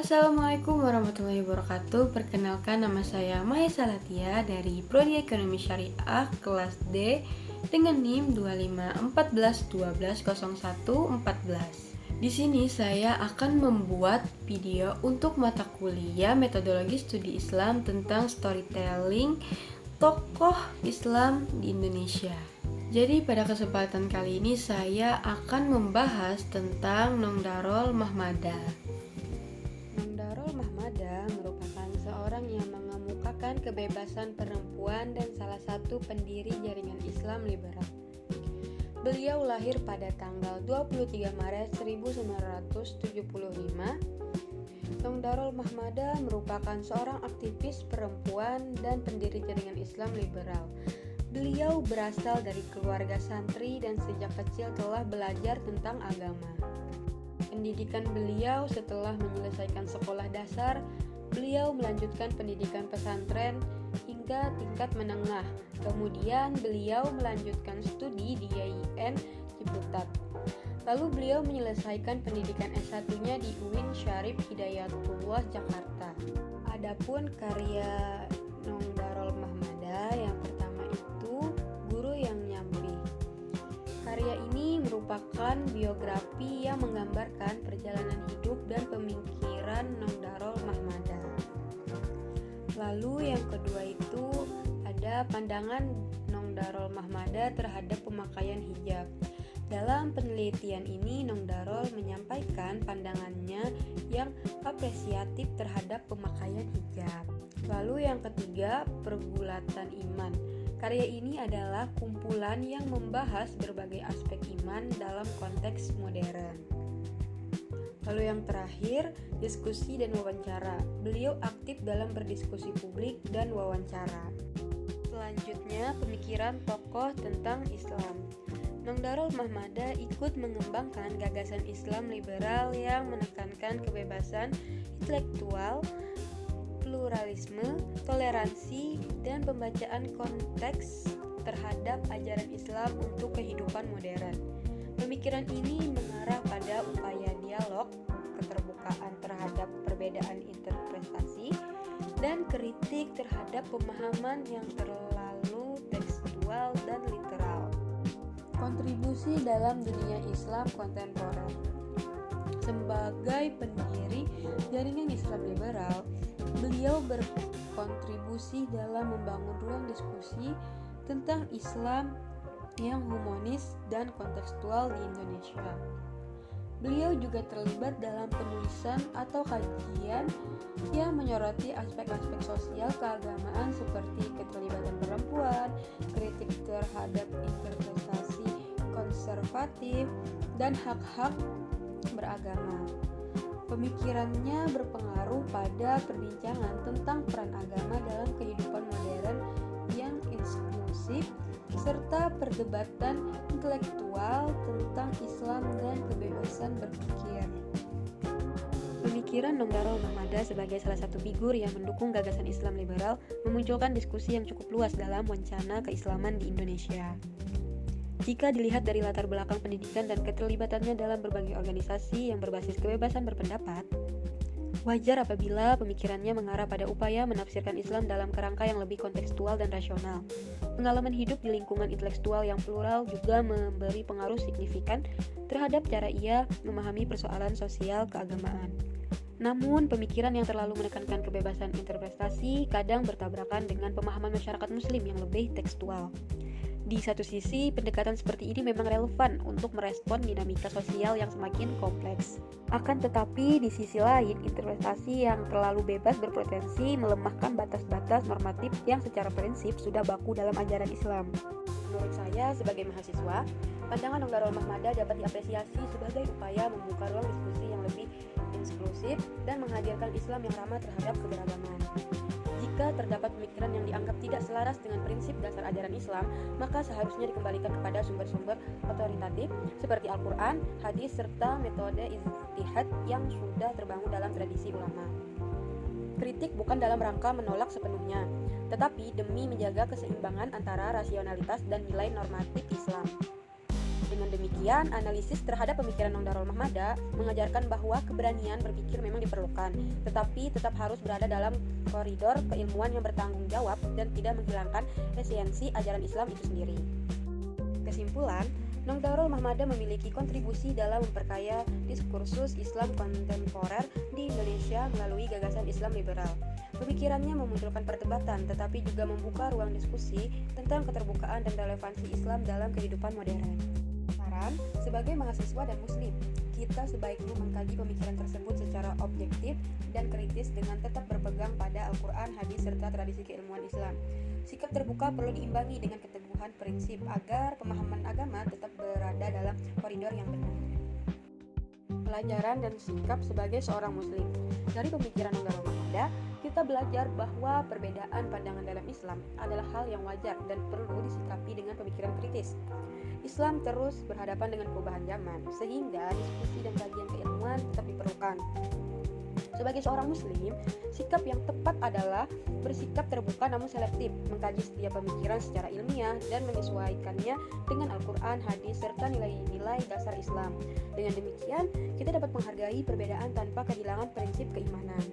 Assalamualaikum warahmatullahi wabarakatuh. Perkenalkan, nama saya Maya Salatia dari Prodi Ekonomi Syariah kelas D dengan NIM 2514120114. Di sini saya akan membuat video untuk mata kuliah metodologi studi Islam tentang storytelling tokoh Islam di Indonesia. Jadi pada kesempatan kali ini saya akan membahas tentang Nong Darol Mahmada. Nong Darol Mahmada merupakan seorang yang mengemukakan kebebasan perempuan dan salah satu pendiri jaringan Islam liberal. Beliau lahir pada tanggal 23 Maret 1975. Nong Darol Mahmada merupakan seorang aktivis perempuan dan pendiri jaringan Islam liberal. Beliau berasal dari keluarga santri dan sejak kecil telah belajar tentang agama. Pendidikan beliau setelah menyelesaikan sekolah dasar, beliau melanjutkan pendidikan pesantren hingga tingkat menengah. Kemudian beliau melanjutkan studi di YIN Ciputat. Lalu beliau menyelesaikan pendidikan S1-nya di UIN Syarif Hidayatullah Jakarta. Adapun karya Nong Darol Mahmada yang pertama itu Guru yang Nyambi. Karya ini merupakan biografi yang menggambarkan perjalanan hidup dan pemikiran Nong Darol Mahmada. Lalu yang kedua itu ada pandangan Nong Darol Mahmada terhadap pemakaian hijab. Dalam penelitian ini Nong Darol menyampaikan pandangannya yang apresiatif terhadap pemakaian hijab. Lalu yang ketiga, Pergulatan Iman. Karya ini adalah kumpulan yang membahas berbagai aspek iman dalam konteks modern. Lalu yang terakhir, Diskusi dan Wawancara. Beliau aktif dalam berdiskusi publik dan wawancara. Selanjutnya, Pemikiran tokoh tentang Islam. Nong Darol Mahmada ikut mengembangkan gagasan Islam liberal yang menekankan kebebasan intelektual, pluralisme, toleransi, dan pembacaan konteks terhadap ajaran Islam untuk kehidupan modern. Pemikiran ini mengarah pada upaya dialog, keterbukaan terhadap perbedaan interpretasi, dan kritik terhadap pemahaman yang terlalu tekstual dan literal. Kontribusi dalam dunia Islam kontemporer. Sebagai pendiri jaringan Islam liberal, beliau berkontribusi dalam membangun ruang diskusi tentang Islam yang humanis dan kontekstual di Indonesia. Beliau juga terlibat dalam penulisan atau kajian yang menyoroti aspek-aspek sosial keagamaan seperti keterlibatan perempuan, kritik terhadap interpretasi konservatif, dan hak-hak beragama. Pemikirannya berpengaruh pada perbincangan tentang peran agama dalam kehidupan modern yang inklusif, serta perdebatan intelektual tentang Islam dan kebebasan berpikir. Pemikiran Nong Darol Mahmada sebagai salah satu figur yang mendukung gagasan Islam liberal memunculkan diskusi yang cukup luas dalam wacana keislaman di Indonesia. Jika dilihat dari latar belakang pendidikan dan keterlibatannya dalam berbagai organisasi yang berbasis kebebasan berpendapat, wajar apabila pemikirannya mengarah pada upaya menafsirkan Islam dalam kerangka yang lebih kontekstual dan rasional. Pengalaman hidup di lingkungan intelektual yang plural juga memberi pengaruh signifikan terhadap cara ia memahami persoalan sosial keagamaan. Namun, pemikiran yang terlalu menekankan kebebasan interpretasi kadang bertabrakan dengan pemahaman masyarakat muslim yang lebih tekstual. Di satu sisi, pendekatan seperti ini memang relevan untuk merespon dinamika sosial yang semakin kompleks. Akan tetapi, di sisi lain, interpretasi yang terlalu bebas berpotensi melemahkan batas-batas normatif yang secara prinsip sudah baku dalam ajaran Islam. Menurut saya, sebagai mahasiswa, pandangan Nong Darol Mahmada dapat diapresiasi sebagai upaya membuka ruang diskusi yang lebih inklusif dan menghadirkan Islam yang ramah terhadap keberagaman. Jika terdapat pemikiran yang dianggap tidak selaras dengan prinsip dasar ajaran Islam, maka seharusnya dikembalikan kepada sumber-sumber otoritatif seperti Al-Quran, hadis, serta metode ijtihad yang sudah terbangun dalam tradisi ulama. Kritik bukan dalam rangka menolak sepenuhnya, tetapi demi menjaga keseimbangan antara rasionalitas dan nilai normatif Islam. Dengan demikian, analisis terhadap pemikiran Nong Darul Mahmada mengajarkan bahwa keberanian berpikir memang diperlukan, tetapi tetap harus berada dalam koridor keilmuan yang bertanggung jawab dan tidak menghilangkan esensi ajaran Islam itu sendiri. Kesimpulan, Nong Darul Mahmada memiliki kontribusi dalam memperkaya diskursus Islam kontemporer di Indonesia melalui gagasan Islam liberal. Pemikirannya memunculkan perdebatan, tetapi juga membuka ruang diskusi tentang keterbukaan dan relevansi Islam dalam kehidupan modern. Sebagai mahasiswa dan muslim, kita sebaiknya mengkaji pemikiran tersebut secara objektif dan kritis dengan tetap berpegang pada Al-Quran, hadis, serta tradisi keilmuan Islam. Sikap terbuka perlu diimbangi dengan keteguhan prinsip agar pemahaman agama tetap berada dalam koridor yang benar. Pelajaran dan sikap sebagai seorang muslim. Dari pemikiran Nong Darul Mahmada, kita belajar bahwa perbedaan pandangan dalam Islam adalah hal yang wajar dan perlu disikapi dengan pemikiran kritis. Islam terus berhadapan dengan perubahan zaman, sehingga diskusi dan kajian keilmuan tetap diperlukan. Sebagai seorang muslim, sikap yang tepat adalah bersikap terbuka namun selektif, mengkaji setiap pemikiran secara ilmiah dan menyesuaikannya dengan Al-Quran, hadis, serta nilai-nilai dasar Islam. Dengan demikian, kita dapat menghargai perbedaan tanpa kehilangan prinsip keimanan.